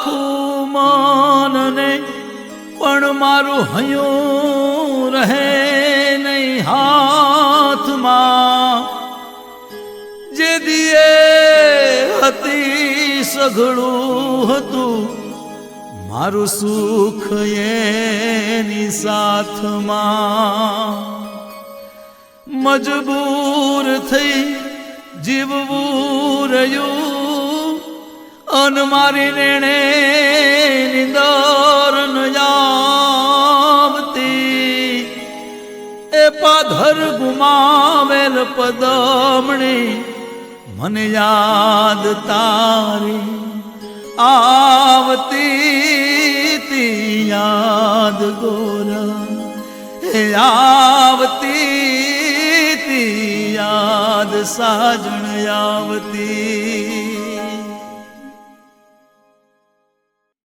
રાખું મનને પણ મારું હયું રહે નહીં હાથમાં જે દિયે હતી સઘળું હતું મારું સુખ એની સાથમાં મજબૂર થઈ જીવવું રહ્યું અન મારી નેણે નિંદર ન આવતી એ પાધર ગુમાવેલ પદમણી મને યાદ તારી આવતી તી યાદ ગોરા હે આવતી તી યાદ સાજણ આવતી